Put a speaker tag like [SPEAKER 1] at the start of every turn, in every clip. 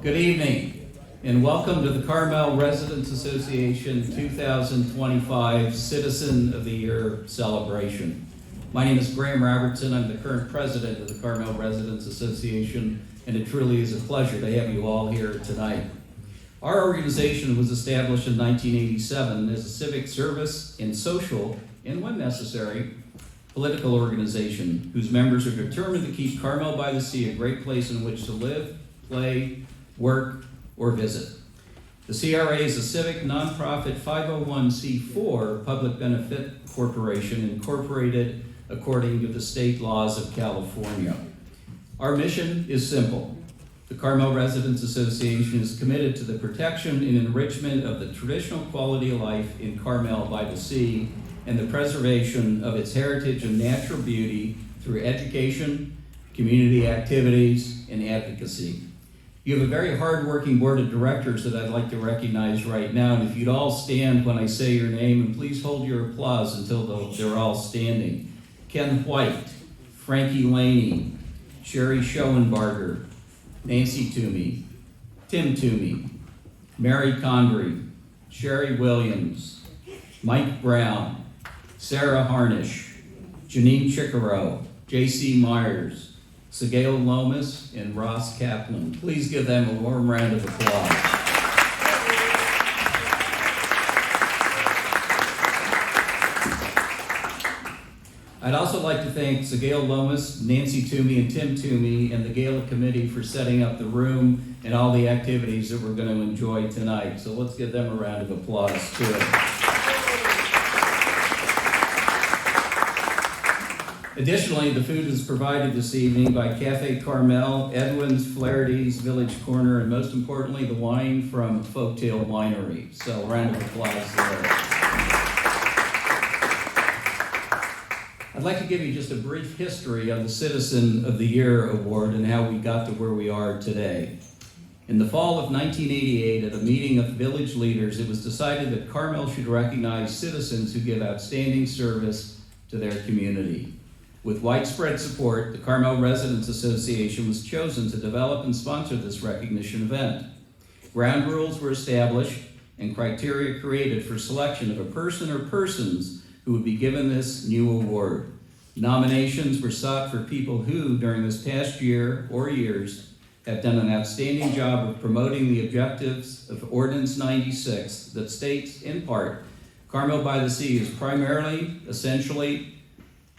[SPEAKER 1] Good evening, and welcome to the Carmel Residents Association 2025 Citizen of the Year celebration. My name is Graham Robertson. I'm the current president of the Carmel Residents Association, and it truly is a pleasure to have you all here tonight. Our organization was established in 1987 as a civic service and social, and when necessary, political organization whose members are determined to keep Carmel-by-the-Sea a great place in which to live, play, work, or visit. The CRA is a civic nonprofit 501c4 public benefit corporation incorporated according to the state laws of California. Our mission is simple. The Carmel Residents Association is committed to the protection and enrichment of the traditional quality of life in Carmel-by-the-Sea and the preservation of its heritage and natural beauty through education, community activities, and advocacy. You have a very hard-working board of directors that I'd like to recognize right now, and if you'd all stand when I say your name, and please hold your applause until they're all standing. Ken White, Frankie Laney, Sherry Schoenbarger, Nancy Toomey, Tim Toomey, Mary Condry, Sherry Williams, Mike Brown, Sarah Harnish, Janine Chickaro, J.C. Myers, Sigale Lomas, and Ross Kaplan. Please give them a warm round of applause. I'd also like to thank Sigale Lomas, Nancy Toomey, and Tim Toomey, and the Gala Committee for setting up the room and all the activities that we're going to enjoy tonight. So let's give them a round of applause, too. Additionally, the food is provided this evening by Cafe Carmel, Edwin's, Flaherty's, Village Corner, and most importantly, the wine from Folktail Winery. So a round of applause there. I'd like to give you just a brief history of the Citizen of the Year Award and how we got to where we are today. In the fall of 1988, at a meeting of village leaders, it was decided that Carmel should recognize citizens who give outstanding service to their community. With widespread support, the Carmel Residents Association was chosen to develop and sponsor this recognition event. Ground rules were established and criteria created for selection of a person or persons who would be given this new award. Nominations were sought for people who, during this past year or years, have done an outstanding job of promoting the objectives of Ordinance 96 that states, in part, Carmel-by-the-Sea is primarily, essentially,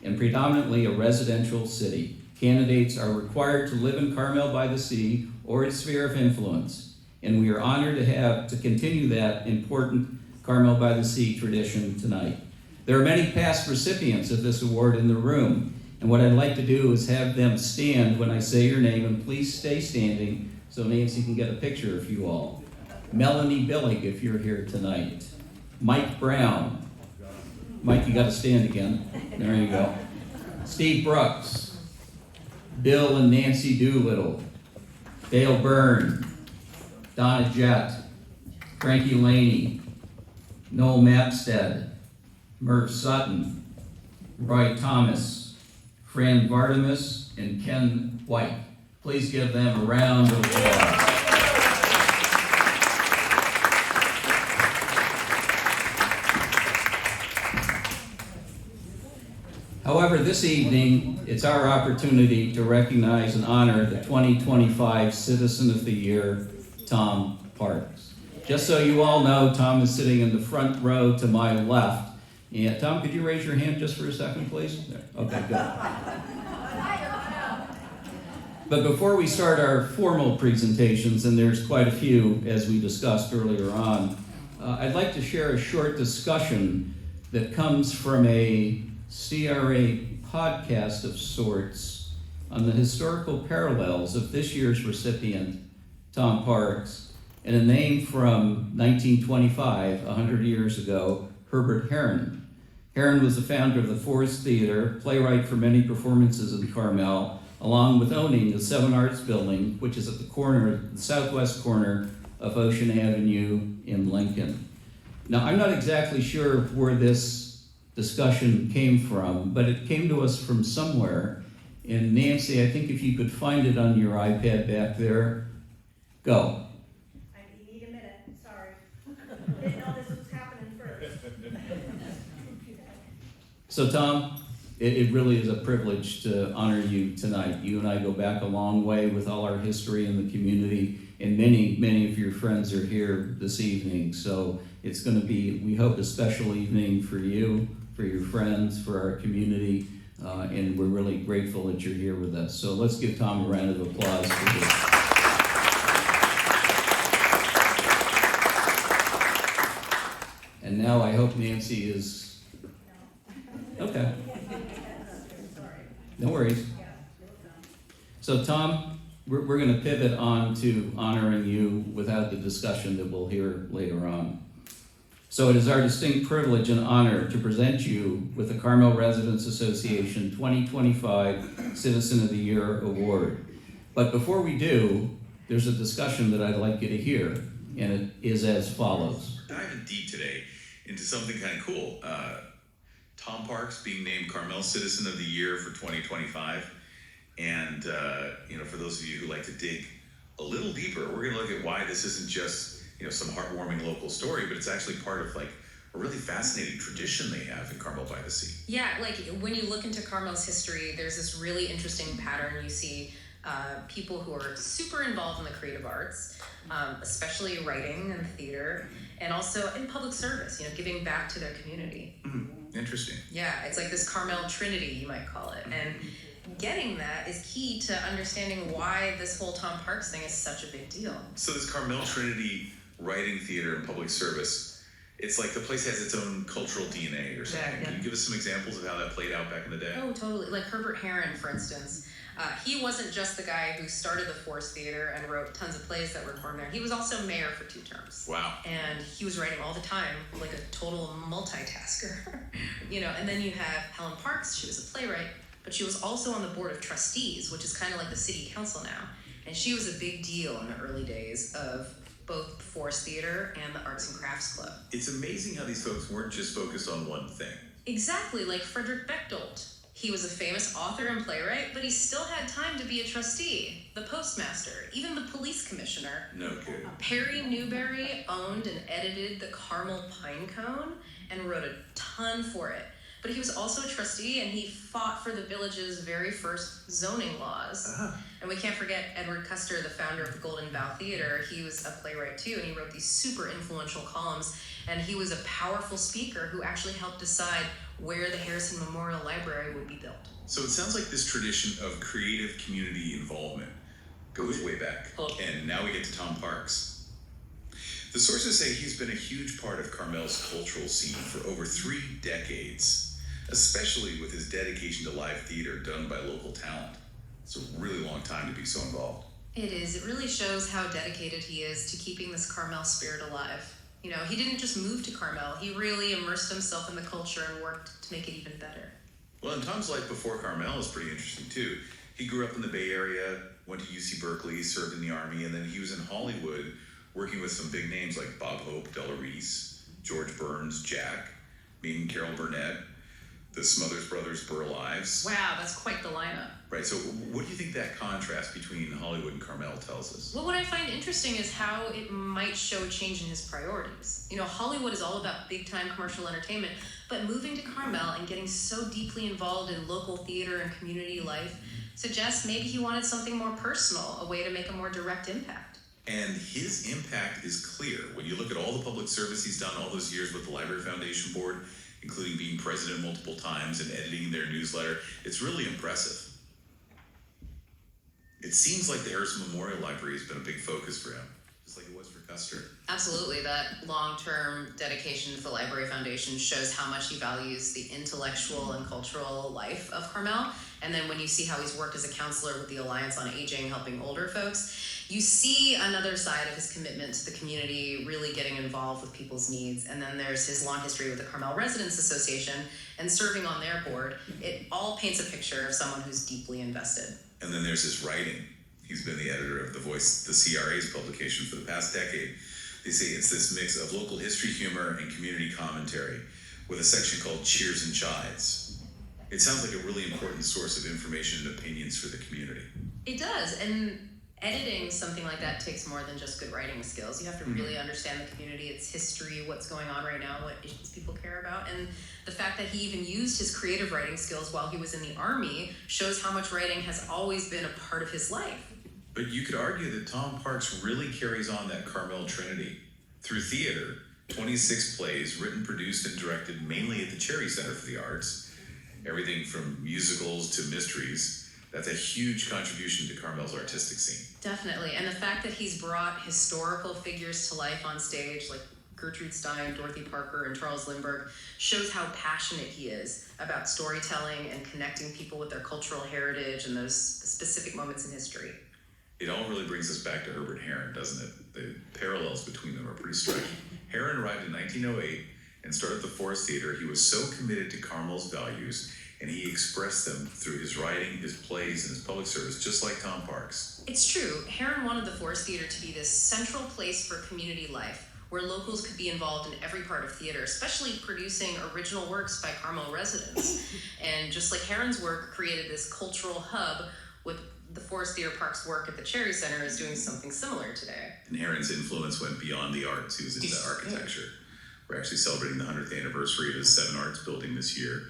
[SPEAKER 1] and predominantly a residential city. Candidates are required to live in Carmel-by-the-Sea or its sphere of influence, and we are honored to continue that important Carmel-by-the-Sea tradition tonight. There are many past recipients of this award in the room, and what I'd like to do is have them stand when I say your name, and please stay standing so Nancy can get a picture of you all. Melanie Billig, if you're here tonight. Mike Brown. Mike, you got to stand again. There you go. Steve Brooks, Bill and Nancy Doolittle, Dale Byrne, Donna Jett, Frankie Laney, Noel Mapstead, Murph Sutton, Roy Thomas, Fran Vardamus, and Ken White. Please give them a round of applause. However, this evening, it's our opportunity to recognize and honor the 2025 Citizen of the Year, Tom Parks. Just so you all know, Tom is sitting in the front row to my left. And Tom, could you raise your hand just for a second, please? There. Okay, good. But before we start our formal presentations, and there's quite a few as we discussed earlier on, I'd like to share a short discussion that comes from a CRA podcast of sorts on the historical parallels of this year's recipient, Tom Parks, and a name from 1925, 100 years ago, Herbert Herron. Herron was the founder of the Forest Theater, playwright for many performances in Carmel, along with owning the Seven Arts Building, which is at the southwest corner of Ocean Avenue in Lincoln. Now, I'm not exactly sure where this discussion came from, but it came to us from somewhere. And Nancy, I think if you could find it on your iPad back there, Go.
[SPEAKER 2] You need a minute, sorry. Didn't know this was happening first.
[SPEAKER 1] So Tom, it really is a privilege to honor you tonight. You and I go back a long way with all our history in the community, and many of your friends are here this evening. So it's going to be, we hope, a special evening for you, for your friends, for our community, and we're really grateful that you're here with us. So let's give Tom a round of applause for this. And now I hope Nancy is, okay. No worries. So Tom, we're going to pivot on to honoring you without the discussion that we'll hear later on. So it is our distinct privilege and honor to present you with the Carmel Residents Association 2025 Citizen of the Year Award. But before we do, there's a discussion that I'd like you to hear, and it is as follows.
[SPEAKER 3] We're diving deep today into something kind of cool. Tom Parks being named Carmel Citizen of the Year for 2025. And, for those of you who like to dig a little deeper, we're going to look at why this isn't just, some heartwarming local story, but it's actually part of, a really fascinating tradition they have in Carmel-by-the-Sea.
[SPEAKER 4] Yeah, when you look into Carmel's history, there's this really interesting pattern. You see people who are super involved in the creative arts, especially writing and theater, and also in public service, giving back to their community.
[SPEAKER 3] Mm-hmm. Interesting.
[SPEAKER 4] Yeah, it's like this Carmel Trinity, you might call it. And getting that is key to understanding why this whole Tom Parks thing is such a big deal.
[SPEAKER 3] So this Carmel Trinity, writing, theater, and public service, it's like the place has its own cultural DNA or something.
[SPEAKER 4] Yeah.
[SPEAKER 3] Can you give us some examples of how that played out back in the day?
[SPEAKER 4] Oh, totally. Like Herbert Herron, for instance. He wasn't just the guy who started the Force Theater and wrote tons of plays that were performed there. He was also mayor for 2 terms.
[SPEAKER 3] Wow.
[SPEAKER 4] And he was writing all the time, like a total multitasker. And then you have Helen Parks. She was a playwright, but she was also on the board of trustees, which is kind of like the city council now. And she was a big deal in the early days of both the Force Theater and the Arts and Crafts Club.
[SPEAKER 3] It's amazing how these folks weren't just focused on one thing.
[SPEAKER 4] Exactly, like Frederick Bechtold. He was a famous author and playwright, but he still had time to be a trustee, the postmaster, even the police commissioner.
[SPEAKER 3] No kidding.
[SPEAKER 4] Perry Newberry owned and edited the Carmel Pinecone and wrote a ton for it. But he was also a trustee, and he fought for the village's very first zoning laws.
[SPEAKER 3] Uh-huh.
[SPEAKER 4] And we can't forget Edward Custer, the founder of the Golden Bough Theater. He was a playwright too, and he wrote these super influential columns. And he was a powerful speaker who actually helped decide where the Harrison Memorial Library would be built.
[SPEAKER 3] So it sounds like this tradition of creative community involvement goes way back. And now we get to Tom Parks. The sources say he's been a huge part of Carmel's cultural scene for over 3 decades, especially with his dedication to live theater done by local talent. It's a really long time to be so involved.
[SPEAKER 4] It is. It really shows how dedicated he is to keeping this Carmel spirit alive. He didn't just move to Carmel. He really immersed himself in the culture and worked to make it even better.
[SPEAKER 3] Well, and Tom's life before Carmel is pretty interesting too. He grew up in the Bay Area, went to UC Berkeley, served in the Army, and then he was in Hollywood working with some big names like Bob Hope, Della Reese, George Burns, Jack, meeting Carol Burnett, the Smothers Brothers, Burl Ives.
[SPEAKER 4] Wow, that's quite the lineup.
[SPEAKER 3] Right, so what do you think that contrast between Hollywood and Carmel tells us?
[SPEAKER 4] Well, what I find interesting is how it might show a change in his priorities. Hollywood is all about big-time commercial entertainment, but moving to Carmel and getting so deeply involved in local theater and community life suggests maybe he wanted something more personal, a way to make a more direct impact.
[SPEAKER 3] And his impact is clear. When you look at all the public service he's done all those years with the Library Foundation Board, including being president multiple times and editing their newsletter, it's really impressive. It seems like the Harrison Memorial Library has been a big focus for him, just like it was for Custer.
[SPEAKER 4] Absolutely. That long-term dedication to the Library Foundation shows how much he values the intellectual and cultural life of Carmel. And then when you see how he's worked as a counselor with the Alliance on Aging, helping older folks, you see another side of his commitment to the community, really getting involved with people's needs. And then there's his long history with the Carmel Residents Association and serving on their board. It all paints a picture of someone who's deeply invested.
[SPEAKER 3] And then there's his writing. He's been the editor of The Voice, the CRA's publication, for the past decade. They say it's this mix of local history, humor, and community commentary with a section called Cheers and Chides. It sounds like a really important source of information and opinions for the community.
[SPEAKER 4] It does, and Editing something like that takes more than just good writing skills. You have to really understand the community, its history, what's going on right now, what issues people care about. And the fact that he even used his creative writing skills while he was in the Army shows how much writing has always been a part of his life.
[SPEAKER 3] But you could argue that Tom Parks really carries on that Carmel trinity. Through theater, 26 plays written, produced, and directed mainly at the Cherry Center for the Arts, everything from musicals to mysteries. That's a huge contribution to Carmel's artistic scene.
[SPEAKER 4] Definitely, and the fact that he's brought historical figures to life on stage, like Gertrude Stein, Dorothy Parker, and Charles Lindbergh, shows how passionate he is about storytelling and connecting people with their cultural heritage and those specific moments in history.
[SPEAKER 3] It all really brings us back to Herbert Herron, doesn't it? The parallels between them are pretty striking. Herron arrived in 1908 and started the Forest Theater. He was so committed to Carmel's values, and he expressed them through his writing, his plays, and his public service, just like Tom Parks.
[SPEAKER 4] It's true. Herron wanted the Forest Theater to be this central place for community life, where locals could be involved in every part of theater, especially producing original works by Carmel residents. And just like Herron's work created this cultural hub, with the Forest Theater Park's work at the Cherry Center is doing something similar today.
[SPEAKER 3] And Herron's influence went beyond the arts. He was into architecture. We're actually celebrating the 100th anniversary of his 7 Arts building this year.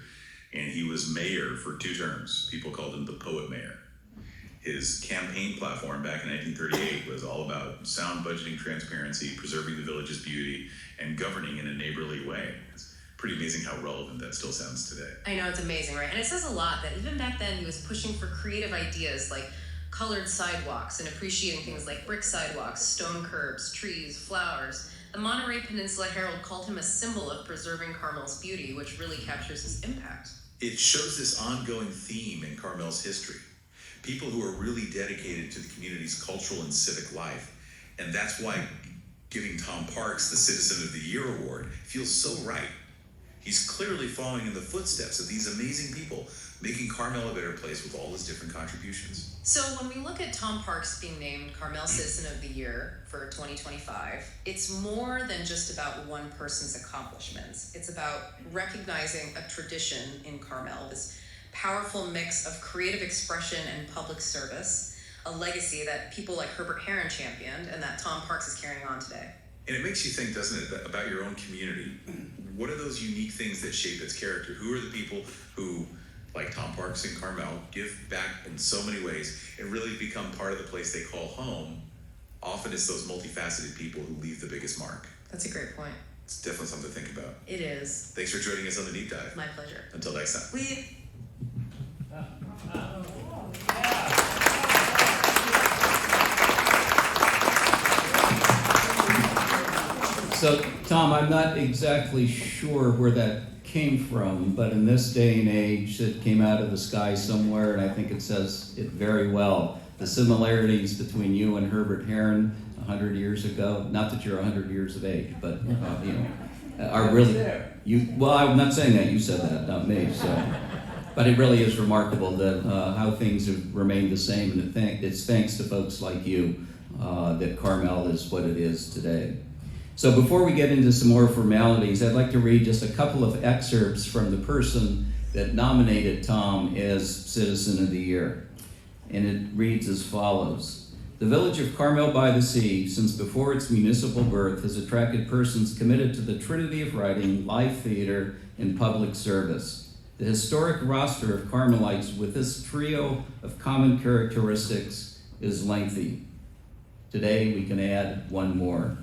[SPEAKER 3] And he was mayor for 2 terms. People called him the poet mayor. His campaign platform back in 1938 was all about sound budgeting transparency, preserving the village's beauty, and governing in a neighborly way. It's pretty amazing how relevant that still sounds today.
[SPEAKER 4] I know, it's amazing, right? And it says a lot that even back then he was pushing for creative ideas like colored sidewalks and appreciating things like brick sidewalks, stone curbs, trees, flowers. The Monterey Peninsula Herald called him a symbol of preserving Carmel's beauty, which really captures his impact.
[SPEAKER 3] It shows this ongoing theme in Carmel's history. People who are really dedicated to the community's cultural and civic life. And that's why giving Tom Parks the Citizen of the Year award feels so right. He's clearly following in the footsteps of these amazing people, making Carmel a better place with all his different contributions.
[SPEAKER 4] So when we look at Tom Parks being named Carmel Citizen of the Year for 2025, it's more than just about one person's accomplishments. It's about recognizing a tradition in Carmel, this powerful mix of creative expression and public service, a legacy that people like Herbert Herron championed and that Tom Parks is carrying on today.
[SPEAKER 3] And it makes you think, doesn't it, about your own community. What are those unique things that shape its character? Who are the people who, like Tom Parks and Carmel, give back in so many ways and really become part of the place they call home? Often it's those multifaceted people who leave the biggest mark.
[SPEAKER 4] That's a great point.
[SPEAKER 3] It's definitely something to think about.
[SPEAKER 4] It is.
[SPEAKER 3] Thanks for joining us on the Deep Dive.
[SPEAKER 4] My pleasure.
[SPEAKER 3] Until next time.
[SPEAKER 1] So, Tom, I'm not exactly sure where that came from, but in this day and age, it came out of the sky somewhere, and I think it says it very well. The similarities between you and Herbert Herron 100 years ago, not that you're 100 years of age, but are really, well, I'm not saying that, you said that, not me, so. But it really is remarkable that how things have remained the same, and it's thanks to folks like you that Carmel is what it is today. So before we get into some more formalities, I'd like to read just a couple of excerpts from the person that nominated Tom as Citizen of the Year. And it reads as follows. The village of Carmel-by-the-Sea, since before its municipal birth, has attracted persons committed to the trinity of writing, live theater, and public service. The historic roster of Carmelites with this trio of common characteristics is lengthy. Today we can add one more.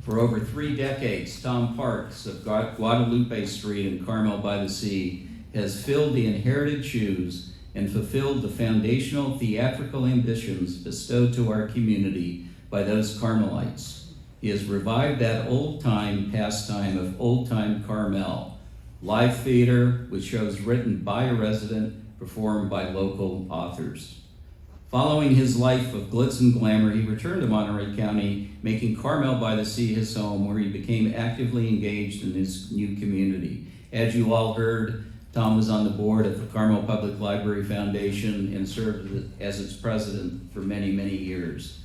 [SPEAKER 1] For over 3 decades, Tom Parks of Guadalupe Street in Carmel-by-the-Sea has filled the inherited shoes and fulfilled the foundational theatrical ambitions bestowed to our community by those Carmelites. He has revived that old-time pastime of old-time Carmel, live theater with shows written by a resident, performed by local authors. Following his life of glitz and glamour, he returned to Monterey County, making Carmel-by-the-Sea his home, where he became actively engaged in his new community. As you all heard, Tom was on the board of the Carmel Public Library Foundation and served as its president for many, many years.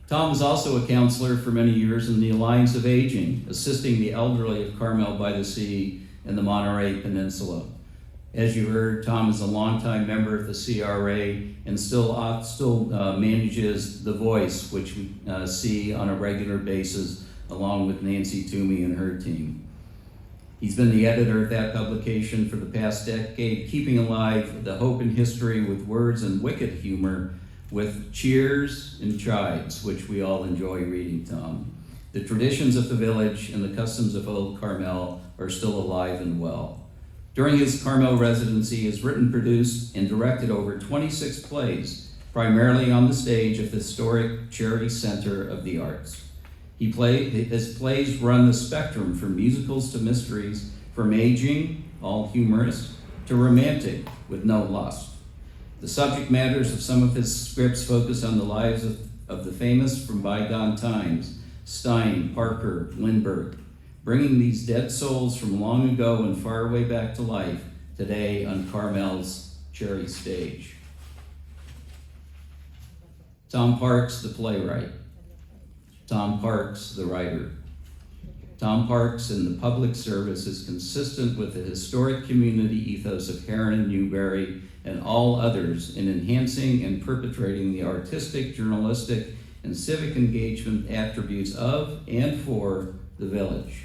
[SPEAKER 1] Tom was also a counselor for many years in the Alliance of Aging, assisting the elderly of Carmel-by-the-Sea and the Monterey Peninsula. As you heard, Tom is a longtime member of the CRA and still manages The Voice, which we see on a regular basis, along with Nancy Toomey and her team. He's been the editor of that publication for the past decade, keeping alive the hope in history with words and wicked humor, with cheers and chides, which we all enjoy reading, Tom. The traditions of the village and the customs of Old Carmel are still alive and well. During his Carmel residency, he has written, produced, and directed over 26 plays, primarily on the stage of the historic Cherry Center of the Arts. His plays run the spectrum from musicals to mysteries, from aging, all humorous, to romantic, with no lust. The subject matters of some of his scripts focus on the lives of the famous from bygone times, Stein, Parker, Lindbergh, bringing these dead souls from long ago and far way back to life today on Carmel's Cherry stage. Tom Parks, the playwright. Tom Parks, the writer. Tom Parks in the public service is consistent with the historic community ethos of Heron and Newberry and all others in enhancing and perpetrating the artistic, journalistic, and civic engagement attributes of and for the village.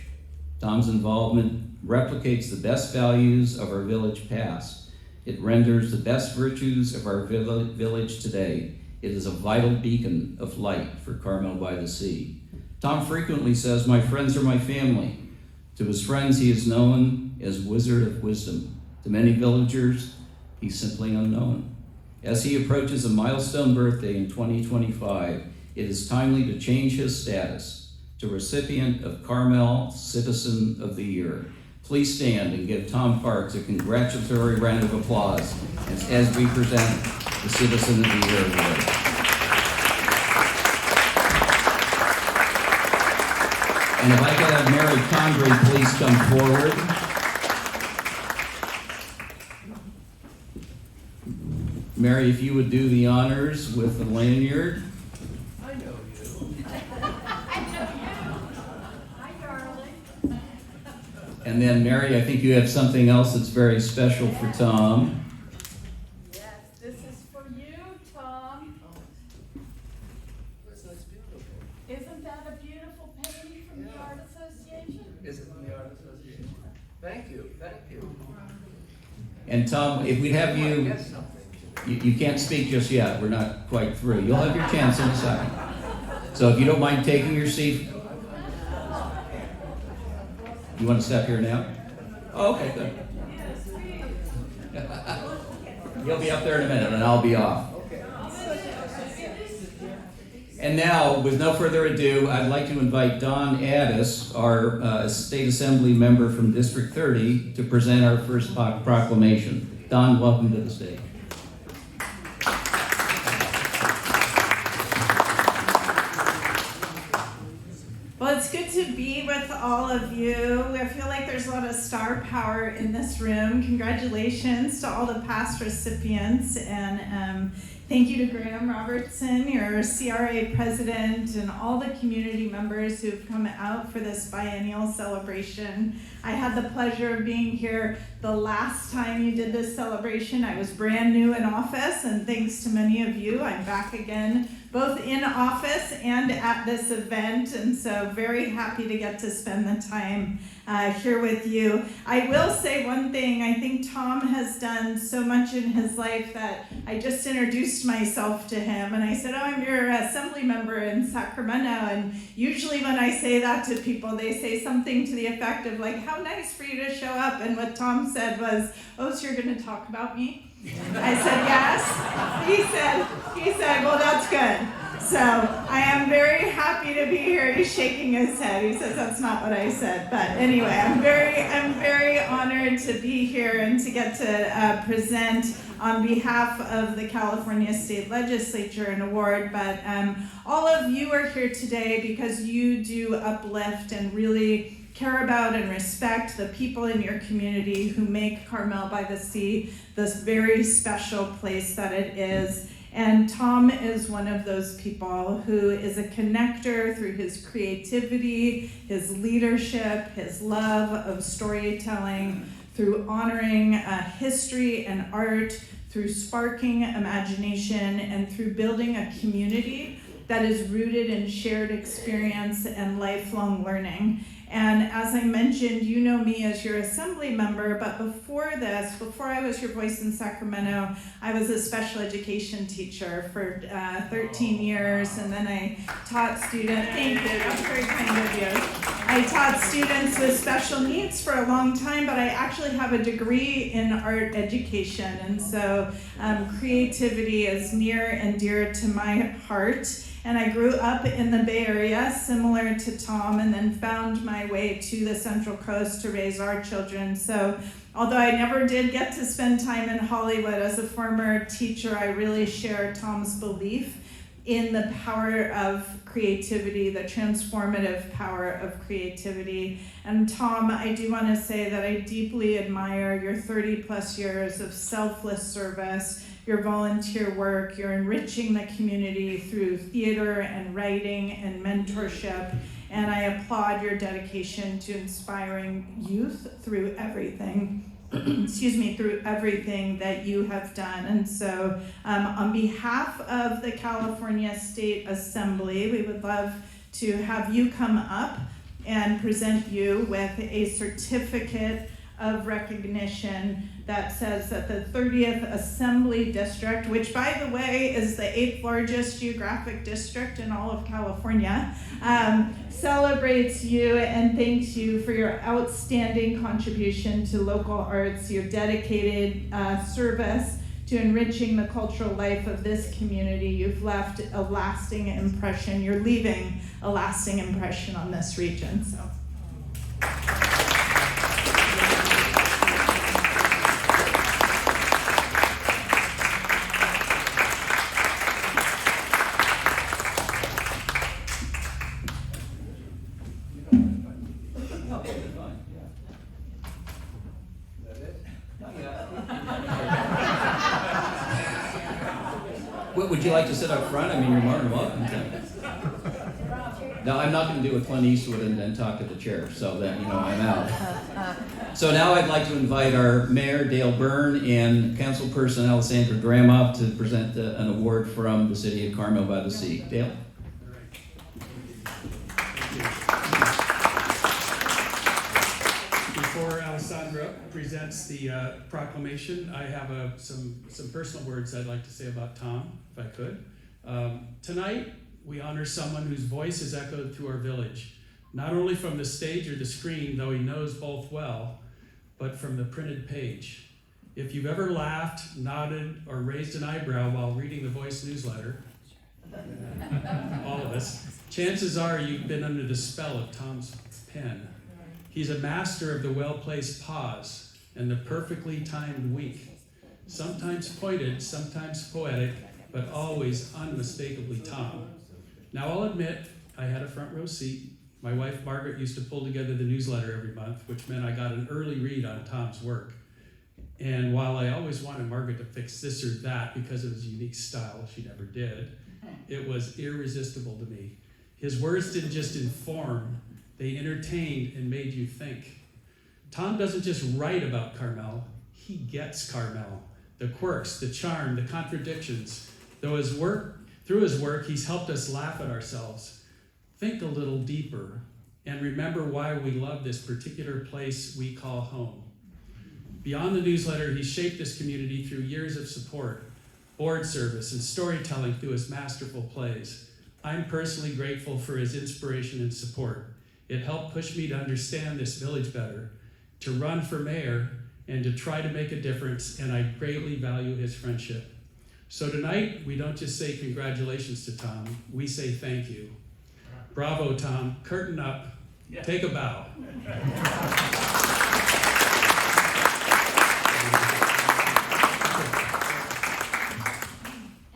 [SPEAKER 1] Tom's involvement replicates the best values of our village past. It renders the best virtues of our village today. It is a vital beacon of light for Carmel-by-the-Sea. Tom frequently says, "My friends are my family." To his friends, he is known as Wizard of Wisdom. To many villagers, he's simply unknown. As he approaches a milestone birthday in 2025, it is timely to change his status to recipient of Carmel Citizen of the Year. Please stand and give Tom Parks a congratulatory round of applause as we present the Citizen of the Year Award. And if I could have Mary Condrey please come forward. Mary, if you would do the honors with the lanyard.
[SPEAKER 5] I know you. Hi, darling.
[SPEAKER 1] And then Mary, I think you have something else that's very special for Tom.
[SPEAKER 5] Yes, this is for you, Tom.
[SPEAKER 6] That's beautiful.
[SPEAKER 5] Isn't that a beautiful painting from the Art Association?
[SPEAKER 6] Is it from the Art Association? Thank you, thank you.
[SPEAKER 1] And Tom, if we'd have you,
[SPEAKER 6] Get something.
[SPEAKER 1] you can't speak just yet. We're not quite through. You'll have your chance in a second. So if you don't mind taking your seat. You want to step here now? Oh, okay, good. You'll be up there in a minute and I'll be off. And now, with no further ado, I'd like to invite Don Addis, our State Assembly member from District 30, to present our first proclamation. Don, welcome to the stage.
[SPEAKER 2] Well, it's good to be with all of you. I feel like there's a lot of star power in this room. Congratulations to all the past recipients, and thank you to Graham Robertson, your CRA president, and all the community members who've come out for this biennial celebration. I had the pleasure of being here the last time you did this celebration. I was brand new in office, and thanks to many of you, I'm back again, both in office and at this event, and so very happy to get to spend the time here with you. I will say one thing. I think Tom has done so much in his life that I just introduced myself to him, and I said, "Oh, I'm your assembly member in Sacramento," and usually when I say that to people, they say something to the effect of like, "How nice for you to show up," and what Tom said was, "Oh, so you're going to talk about me?" I said, "Yes." He said, "Well, that's good." So I am very happy to be here. He's shaking his head. He says that's not what I said. But anyway, I'm very honored to be here and to get to present on behalf of the California State Legislature an award. But all of you are here today because you do uplift and really care about and respect the people in your community who make Carmel-by-the-Sea this very special place that it is. And Tom is one of those people who is a connector through his creativity, his leadership, his love of storytelling, through honoring history and art, through sparking imagination, and through building a community that is rooted in shared experience and lifelong learning. And as I mentioned, you know me as your assembly member, but before this, before I was your voice in Sacramento, I was a special education teacher for 13 years, and then I taught students, thank you, that's very kind of you. I taught students with special needs for a long time, but I actually have a degree in art education, and so creativity is near and dear to my heart. And I grew up in the Bay Area, similar to Tom, and then found my way to the Central Coast to raise our children. So although I never did get to spend time in Hollywood as a former teacher, I really share Tom's belief in the power of creativity, the transformative power of creativity. And Tom, I do want to say that I deeply admire your 30 plus years of selfless service, your volunteer work, your enriching the community through theater and writing and mentorship. And I applaud your dedication to inspiring youth through everything. Through everything that you have done. And so on behalf of the California State Assembly, we would love to have you come up and present you with a certificate of recognition that says that the 30th Assembly District, which by the way is the 8th largest geographic district in all of California, celebrates you and thanks you for your outstanding contribution to local arts, your dedicated service to enriching the cultural life of this community. You've left a lasting impression. You're leaving a lasting impression on this region. So.
[SPEAKER 1] Would you like to sit up front? I mean, you're more than welcome to. No, I'm not going to do a Clint Eastwood and then talk to the chair, so that, I'm out. So now I'd like to invite our Mayor, Dale Byrne, and Councilperson Alessandra Dramoff to present an award from the City of Carmel-by-the-Sea. Dale?
[SPEAKER 7] Before Alessandra presents the proclamation, I have some personal words I'd like to say about Tom, if I could. Tonight, we honor someone whose voice is echoed through our village, not only from the stage or the screen, though he knows both well, but from the printed page. If you've ever laughed, nodded, or raised an eyebrow while reading the Voice newsletter, all of us, chances are you've been under the spell of Tom's pen. He's a master of the well-placed pause and the perfectly timed wink. Sometimes pointed, sometimes poetic, but always unmistakably Tom. Now I'll admit, I had a front row seat. My wife Margaret used to pull together the newsletter every month, which meant I got an early read on Tom's work. And while I always wanted Margaret to fix this or that because of his unique style, she never did, it was irresistible to me. His words didn't just inform, they entertained and made you think. Tom doesn't just write about Carmel, he gets Carmel. The quirks, the charm, the contradictions. Through his work, he's helped us laugh at ourselves, think a little deeper, and remember why we love this particular place we call home. Beyond the newsletter, he shaped this community through years of support, board service, and storytelling through his masterful plays. I'm personally grateful for his inspiration and support. It helped push me to understand this village better, to run for mayor, and to try to make a difference, and I greatly value his friendship. So tonight, we don't just say congratulations to Tom, we say thank you. Bravo, Tom. Curtain up. Yeah. Take a bow.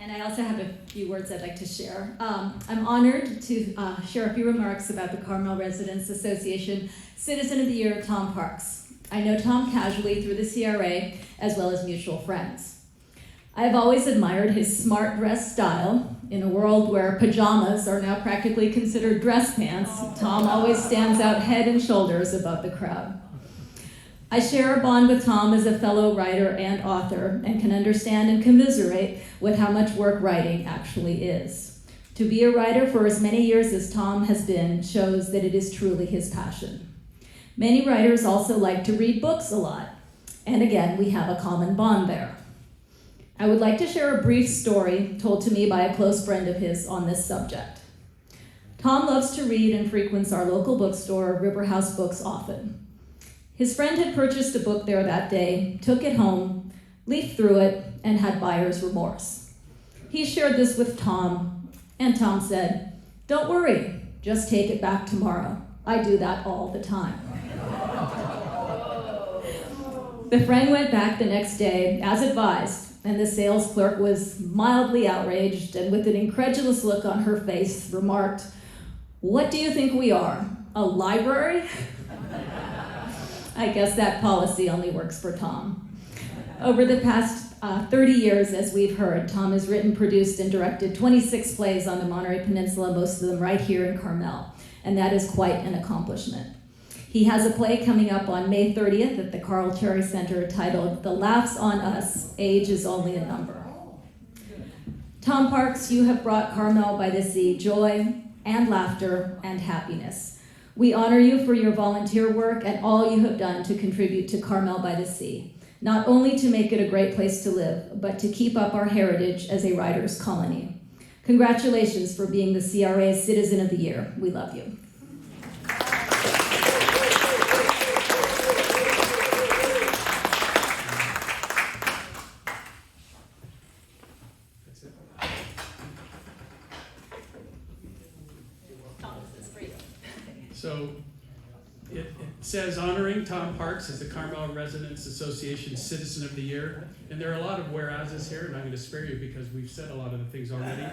[SPEAKER 8] And I also have a few words I'd like to share. I'm honored to share a few remarks about the Carmel Residents Association Citizen of the Year, Tom Parks. I know Tom casually through the CRA, as well as mutual friends. I have always admired his smart dress style. In a world where pajamas are now practically considered dress pants, Tom always stands out head and shoulders above the crowd. I share a bond with Tom as a fellow writer and author and can understand and commiserate with how much work writing actually is. To be a writer for as many years as Tom has been shows that it is truly his passion. Many writers also like to read books a lot, and again, we have a common bond there. I would like to share a brief story told to me by a close friend of his on this subject. Tom loves to read and frequents our local bookstore, River House Books, often. His friend had purchased a book there that day, took it home, leafed through it, and had buyer's remorse. He shared this with Tom, and Tom said, "Don't worry, just take it back tomorrow. I do that all the time." The friend went back the next day, as advised, and the sales clerk was mildly outraged and with an incredulous look on her face remarked, "What do you think we are, a library?" I guess that policy only works for Tom. Over the past 30 years, as we've heard, Tom has written, produced, and directed 26 plays on the Monterey Peninsula, most of them right here in Carmel, and that is quite an accomplishment. He has a play coming up on May 30th at the Carl Cherry Center titled "The Laughs on Us, Age is Only a Number." Tom Parks, you have brought Carmel-by-the-Sea joy and laughter and happiness. We honor you for your volunteer work and all you have done to contribute to Carmel-by-the-Sea, not only to make it a great place to live, but to keep up our heritage as a writer's colony. Congratulations for being the CRA's Citizen of the Year. We love you.
[SPEAKER 7] So it says honoring Tom Parks as the Carmel Residents Association Citizen of the Year. And there are a lot of whereases here, and I'm going to spare you because we've said a lot of the things already.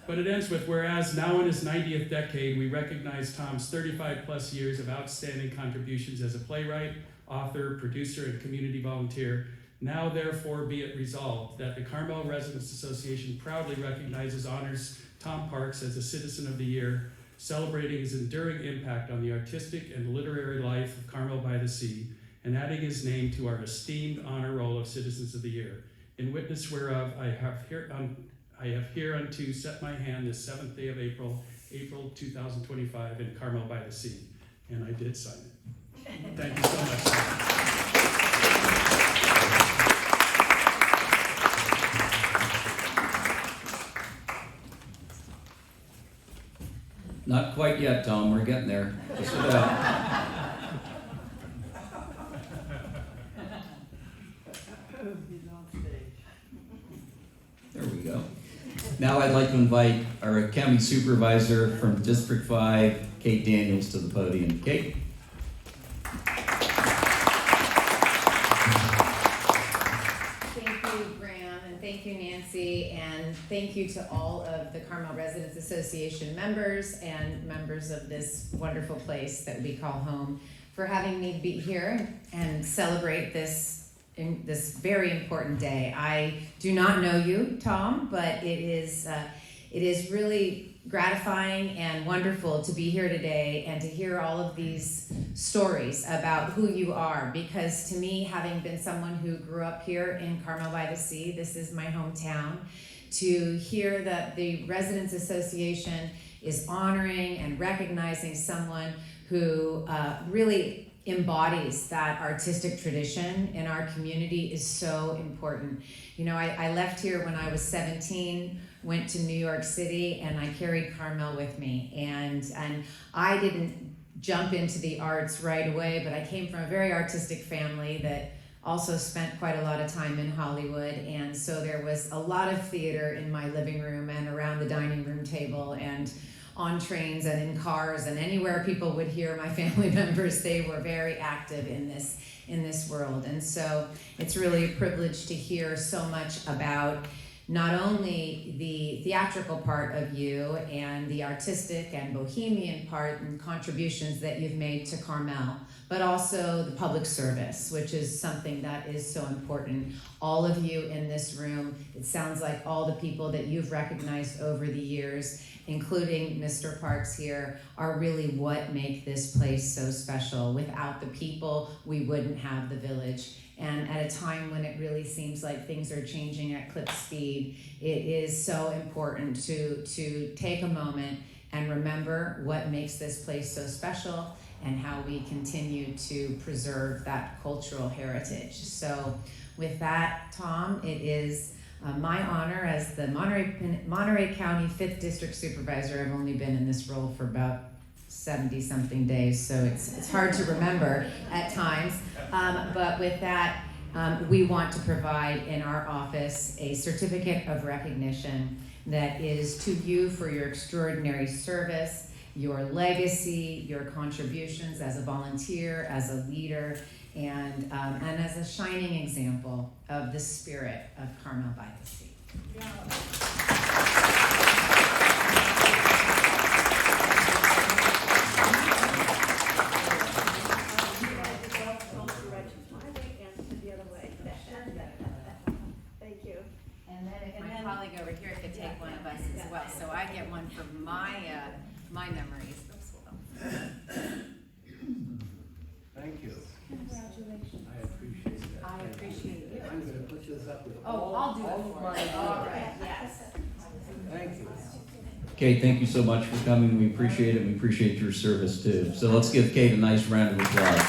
[SPEAKER 7] But it ends with, whereas now in his 90th decade, we recognize Tom's 35 plus years of outstanding contributions as a playwright, author, producer, and community volunteer. Now therefore be it resolved that the Carmel Residents Association proudly recognizes, honors Tom Parks as a Citizen of the Year, celebrating his enduring impact on the artistic and literary life of Carmel-by-the-Sea, and adding his name to our esteemed honor roll of Citizens of the Year. In witness whereof, I have hereunto set my hand this 7th day of April 2025 in Carmel-by-the-Sea. And I did sign it. Thank you so much.
[SPEAKER 1] Not quite yet, Tom. We're getting there. Just about. There we go. Now I'd like to invite our county supervisor from District 5, Kate Daniels, to the podium. Kate?
[SPEAKER 9] Thank you, Graham, and thank you, Nancy, and thank you to all of the Carmel Residents Association members and members of this wonderful place that we call home for having me be here and celebrate this very important day. I do not know you, Tom, but it is really gratifying and wonderful to be here today and to hear all of these stories about who you are, because to me, having been someone who grew up here in Carmel-by-the-Sea, this is my hometown, to hear that the Residents Association is honoring and recognizing someone who really embodies that artistic tradition in our community is so important. You know, I left here when I was 17, went to New York City, and I carried Carmel with me. And I didn't jump into the arts right away, but I came from a very artistic family that also spent quite a lot of time in Hollywood. And so there was a lot of theater in my living room and around the dining room table and on trains and in cars and anywhere people would hear my family members. They were very active in this world. And so it's really a privilege to hear so much about not only the theatrical part of you and the artistic and bohemian part and contributions that you've made to Carmel, but also the public service, which is something that is so important. All of you in this room, it sounds like all the people that you've recognized over the years, including Mr. Parks here, are really what make this place so special. Without the people, we wouldn't have the village. And at a time when it really seems like things are changing at clip speed, it is so important to take a moment and remember what makes this place so special and how we continue to preserve that cultural heritage. So with that, Tom, it is my honor as the Monterey County 5th District Supervisor. I've only been in this role for about 70-something days, so it's hard to remember at times. But with that, we want to provide in our office a certificate of recognition that is to you for your extraordinary service, your legacy, your contributions as a volunteer, as a leader, and as a shining example of the spirit of Carmel-by-the-Sea.
[SPEAKER 10] My colleague over here could take one of us as well, so I get one for my memories as well.
[SPEAKER 6] Thank you.
[SPEAKER 10] Congratulations.
[SPEAKER 6] I appreciate that.
[SPEAKER 10] I appreciate you.
[SPEAKER 6] I'm gonna put this up with
[SPEAKER 10] I'll do it
[SPEAKER 6] all
[SPEAKER 10] for
[SPEAKER 6] of
[SPEAKER 10] you.
[SPEAKER 6] my.
[SPEAKER 10] All right, yes.
[SPEAKER 6] Thank you.
[SPEAKER 1] Kate, thank you so much for coming. We appreciate it. We appreciate your service too. So let's give Kate a nice round of applause.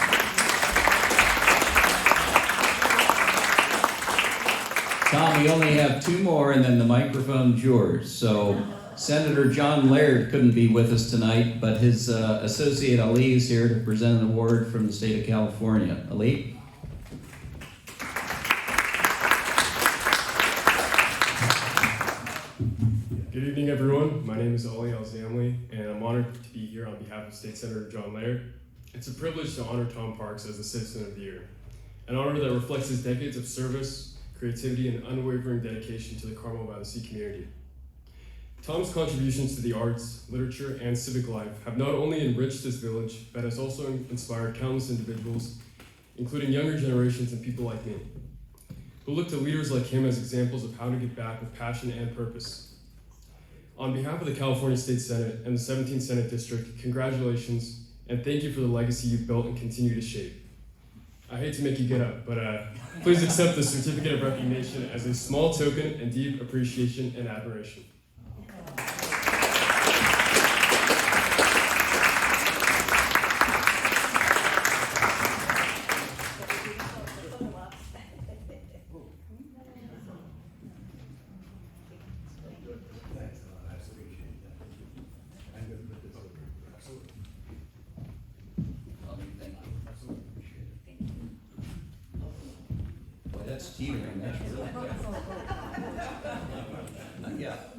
[SPEAKER 1] Tom, we only have two more and then the microphone's yours. So Senator John Laird couldn't be with us tonight, but his associate Ali is here to present an award from the state of California. Ali?
[SPEAKER 11] Good evening, everyone. My name is Ali Al-Zamli, and I'm honored to be here on behalf of State Senator John Laird. It's a privilege to honor Tom Parks as the Citizen of the Year, an honor that reflects his decades of service, creativity, and unwavering dedication to the Carmel-by-the-Sea community. Tom's contributions to the arts, literature, and civic life have not only enriched this village, but has also inspired countless individuals, including younger generations and people like me, who look to leaders like him as examples of how to give back with passion and purpose. On behalf of the California State Senate and the 17th Senate District, congratulations, and thank you for the legacy you've built and continue to shape. I hate to make you get up, but please accept the certificate of recognition as a small token and deep appreciation and admiration.
[SPEAKER 1] That's teetering, that's really. Not yet.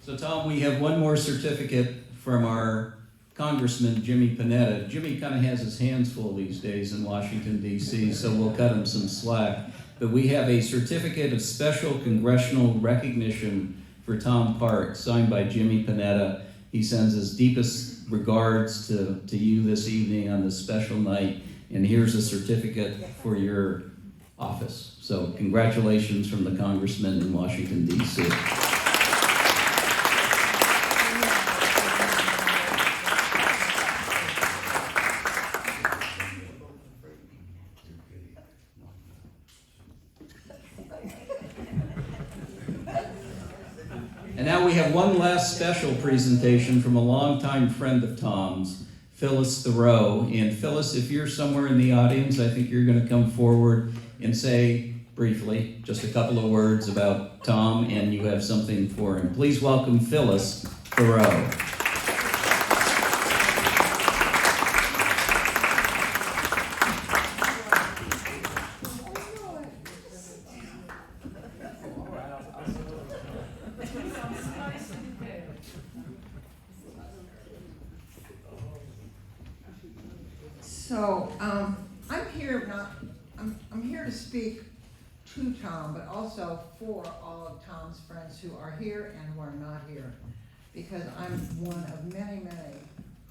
[SPEAKER 1] So Tom, we have one more certificate from our Congressman Jimmy Panetta. Jimmy kind of has his hands full these days in Washington, D.C., so we'll cut him some slack. But we have a certificate of special congressional recognition for Tom Parks, signed by Jimmy Panetta. He sends his deepest regards to you this evening on this special night, and here's a certificate for your office. So congratulations from the Congressman in Washington, D.C. And now we have one last special presentation from a longtime friend of Tom's, Phyllis Thoreau. And Phyllis, if you're somewhere in the audience, I think you're going to come forward and say briefly just a couple of words about Tom, and you have something for him. Please welcome Phyllis Thoreau.
[SPEAKER 12] So, I'm here to speak to Tom, but also for all of Tom's friends who are here and who are not here. Because I'm one of many, many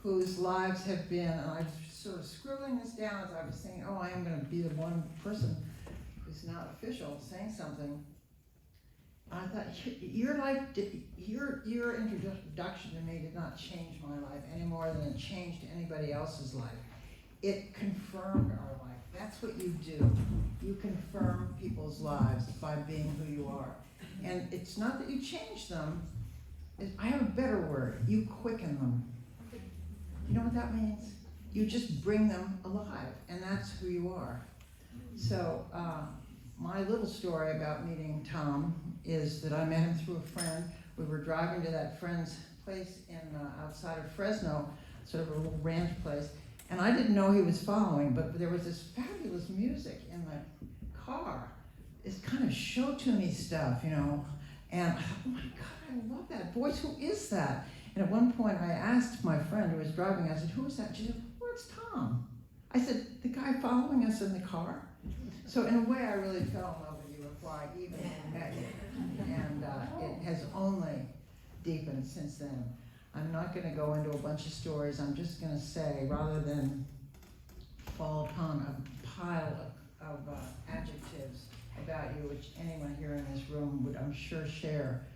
[SPEAKER 12] whose lives have been, and I'm sort of scribbling this down as I was saying, oh, I am gonna be the one person who's not official saying something. I thought, your life, your introduction to me did not change my life any more than it changed anybody else's life. It confirmed our life. That's what you do. You confirm people's lives by being who you are. And it's not that you change them. I have a better word. You quicken them. You know what that means? You just bring them alive, and that's who you are. So my little story about meeting Tom is that I met him through a friend. We were driving to that friend's place in outside of Fresno, sort of a little ranch place. And I didn't know he was following, but there was this fabulous music in the car. It's kind of show-tuney stuff, you know. And I thought, oh my God, I love that voice. Who is that? And at one point I asked my friend who was driving, I said, who is that? She said, oh, it's Tom. I said, the guy following us in the car? So in a way, I really fell in love with you before I even met you. And it has only deepened since then. I'm not going to go into a bunch of stories. I'm just going to say, rather than fall upon a pile of adjectives about you, which anyone here in this room would, I'm sure, share,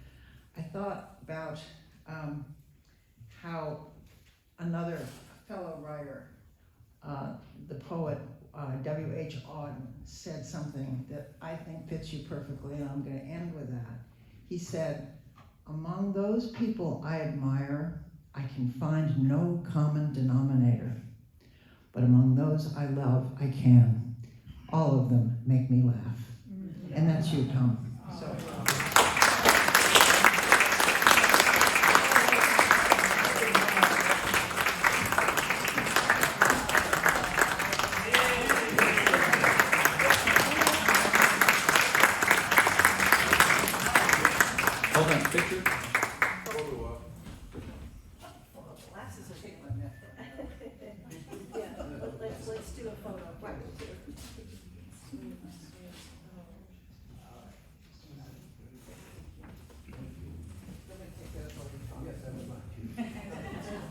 [SPEAKER 12] I thought about how another fellow writer, the poet W.H. Auden, said something that I think fits you perfectly, and I'm going to end with that. He said, among those people I admire, I can find no common denominator. But among those I love, I can. All of them make me laugh. And that's you, Tom. So.
[SPEAKER 1] Hold on, picture.
[SPEAKER 5] Let's do a photo.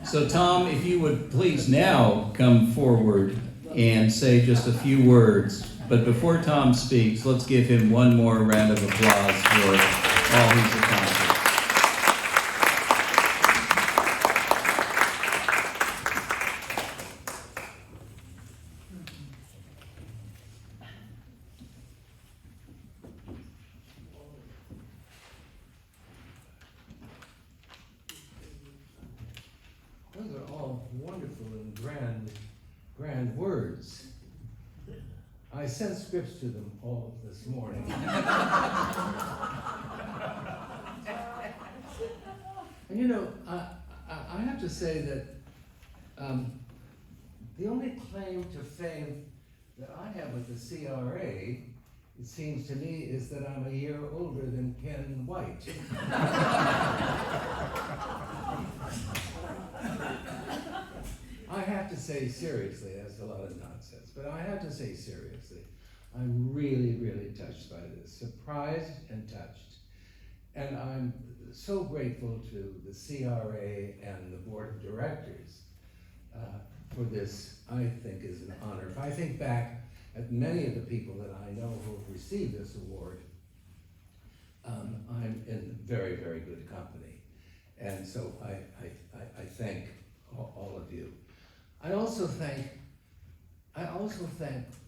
[SPEAKER 1] So Tom, if you would please now come forward and say just a few words. But before Tom speaks, let's give him one more round of applause for all he's accomplished.
[SPEAKER 13] Those are all wonderful and grand words. I sent scripts to them all this morning. And you know, I have to say that the only claim to fame that I have with the CRA, it seems to me, is that I'm a year older than Ken White. I have to say seriously, that's a lot of nonsense, but I have to say seriously, I'm really, really touched by this, surprised and touched. And I'm so grateful to the CRA and the board of directors for this, I think, is an honor. If I think back at many of the people that I know who have received this award, I'm in very, very good company. And so I thank all of you. I also thank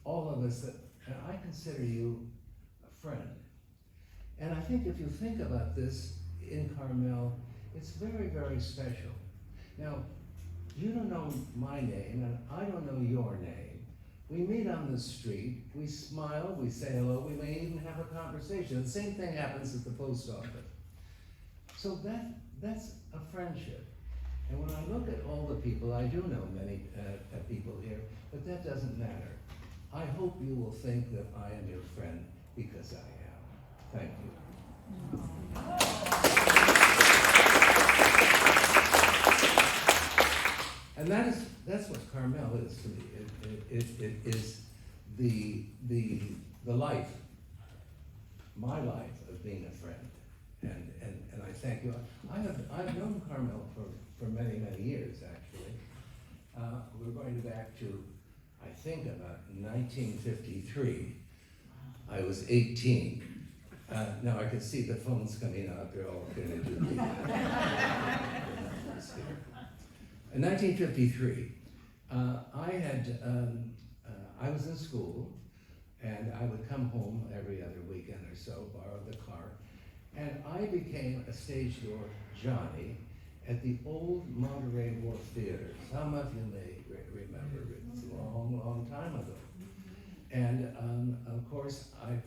[SPEAKER 13] all of us that, and I consider you a friend. And I think if you think about this in Carmel, it's very, very special. Now, you don't know my name, and I don't know your name. We meet on the street, we smile, we say hello, we may even have a conversation. The same thing happens at the post office. So that's a friendship. And when I look at all the people, I do know many people here, but that doesn't matter. I hope you will think that I am your friend because I am. Thank you. And that's what Carmel is to me. It is the life, my life of being a friend. And I thank you. I've known Carmel for many, many years, actually. We're going back to, I think, about 1953. I was 18. Now I can see the phones coming out. They're all going to do In 1953, I was in school, and I would come home every other weekend or so, borrow the car, and I became a stage door Johnny at the old Monterey Wharf Theater. Some of you may remember it. It's a long, long time ago. And of course, I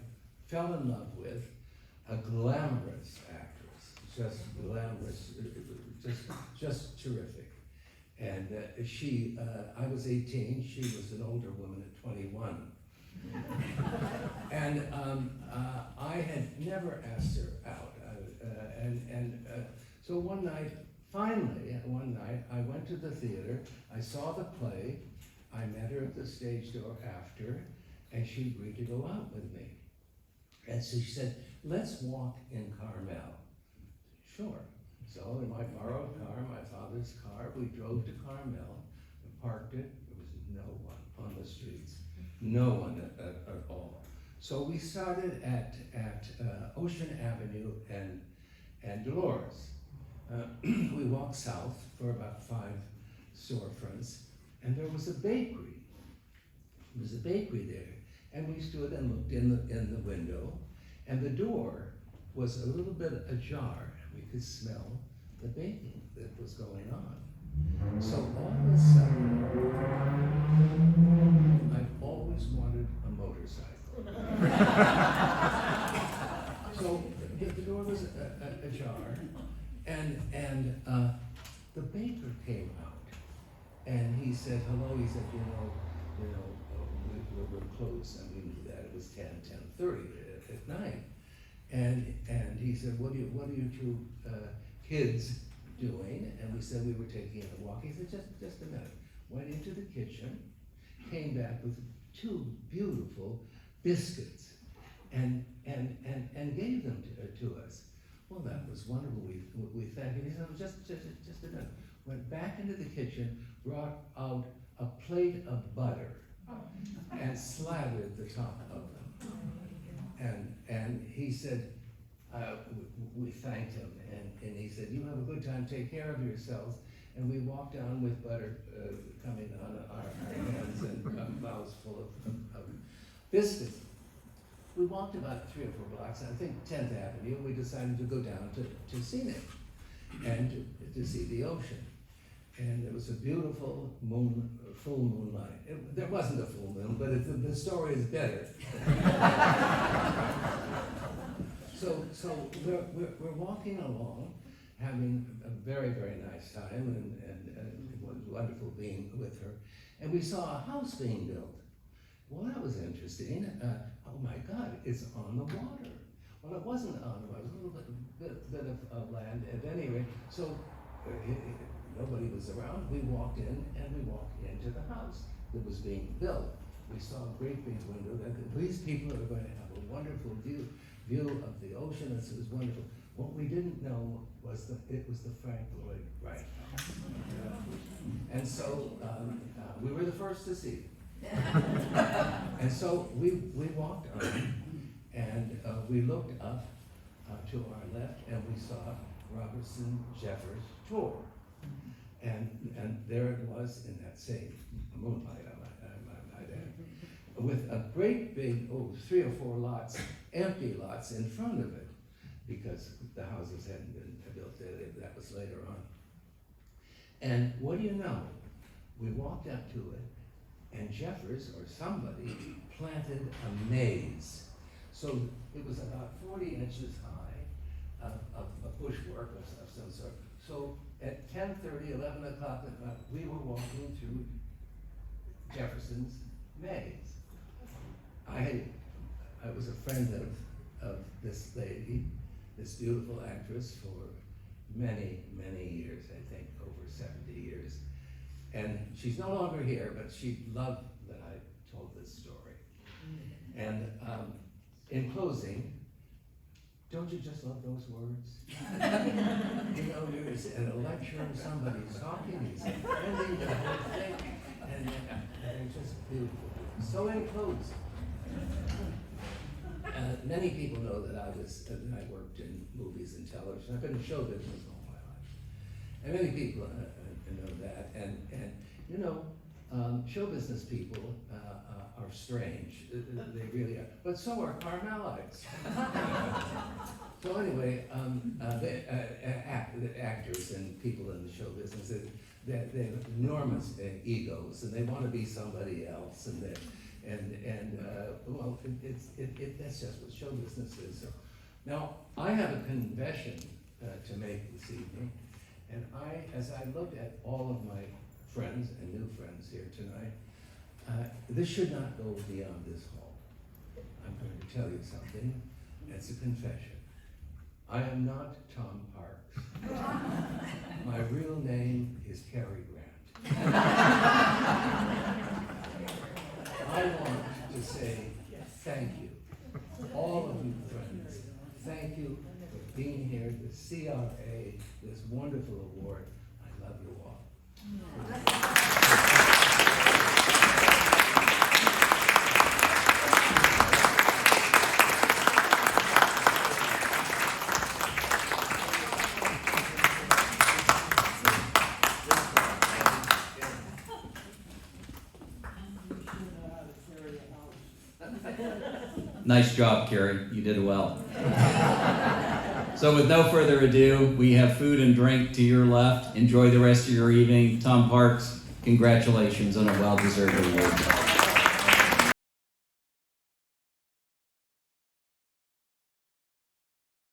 [SPEAKER 13] fell in love with a glamorous actress, just glamorous, just terrific. And I was 18, she was an older woman at 21. And I had never asked her out. So one night, finally, I went to the theater, I saw the play, I met her at the stage door after, and she agreed to go out with me. And so she said, let's walk in Carmel. Sure. So in my borrowed car, my father's car, we drove to Carmel and parked it. There was no one on the streets, no one at all. So we started at Ocean Avenue and Dolores. We walked south for about 5 storefronts, and there was a bakery. There was a bakery there, and we stood and looked in the window, and the door was a little bit ajar. We could smell the baking that was going on. So all of a sudden, I've always wanted a motorcycle. So the door was ajar, and the baker came out, and he said hello. He said, we're closed, and we knew that. It was 10:30 at night. And he said, what are you two kids doing? And we said we were taking a walk. He said, just a minute. Went into the kitchen, came back with 2 beautiful biscuits, and gave them to us. Well, that was wonderful. We thanked him. He said, just a minute. Went back into the kitchen, brought out a plate of butter, and slathered the top of them. And he said, we thanked him, and he said, you have a good time, take care of yourselves. And we walked down with butter coming on our hands and mouths full of biscuits. We walked about 3 or 4 blocks, I think 10th Avenue, and we decided to go down to Scenic and to see the ocean. And it was a beautiful full moonlight. There wasn't a full moon, but the story is better. So we're walking along, having a very, very nice time, and it was wonderful being with her. And we saw a house being built. Well, that was interesting. Oh my God, it's on the water. Well, it wasn't on the water. It was a little bit of land at any rate. So nobody was around. We walked in, and we walked into the house that was being built. We saw a great big window. These people are going to have a wonderful view of the ocean. It was wonderful. What we didn't know was that it was the Frank Lloyd Wright House. And so we were the first to see it. And so we walked on, and we looked up to our left, and we saw Robertson Jeffers' tour. And there it was in that same moonlight, I might add, with a great big, 3 or 4 lots, empty lots in front of it, because the houses hadn't been built there. That was later on. And what do you know? We walked up to it, and Jeffers, or somebody, planted a maze. So it was about 40 inches high of bushwork of some sort. So at 10:30, 11 o'clock at night, we were walking through Jefferson's maze. I was a friend of this lady, this beautiful actress, for many, many years, I think over 70 years. And she's no longer here, but she loved that I told this story. And in closing, don't you just love those words? You know, you're in a lecture, somebody's talking, he's defending the whole thing, and they're just beautiful. So in closing, many people know that I worked in movies and television. I've been in show business all my life. And many people know that. And you know, show business people are strange. They really are. But so are Carmelites. So anyway, the actors and people in the show business, they have enormous egos, and they want to be somebody else, well, that's just what show business is. So, now, I have a confession to make this evening, and as I look at all of my friends and new friends here tonight, this should not go beyond this hall. I'm going to tell you something. It's a confession. I am not Tom Parks. My real name is Cary Grant. I want to say thank you, all of you friends. Thank you for being here, the CRA, this wonderful award. I love you all.
[SPEAKER 1] Nice job, Carrie. You did well. So with no further ado, we have food and drink to your left. Enjoy the rest of your evening. Tom Parks, congratulations on a well-deserved award.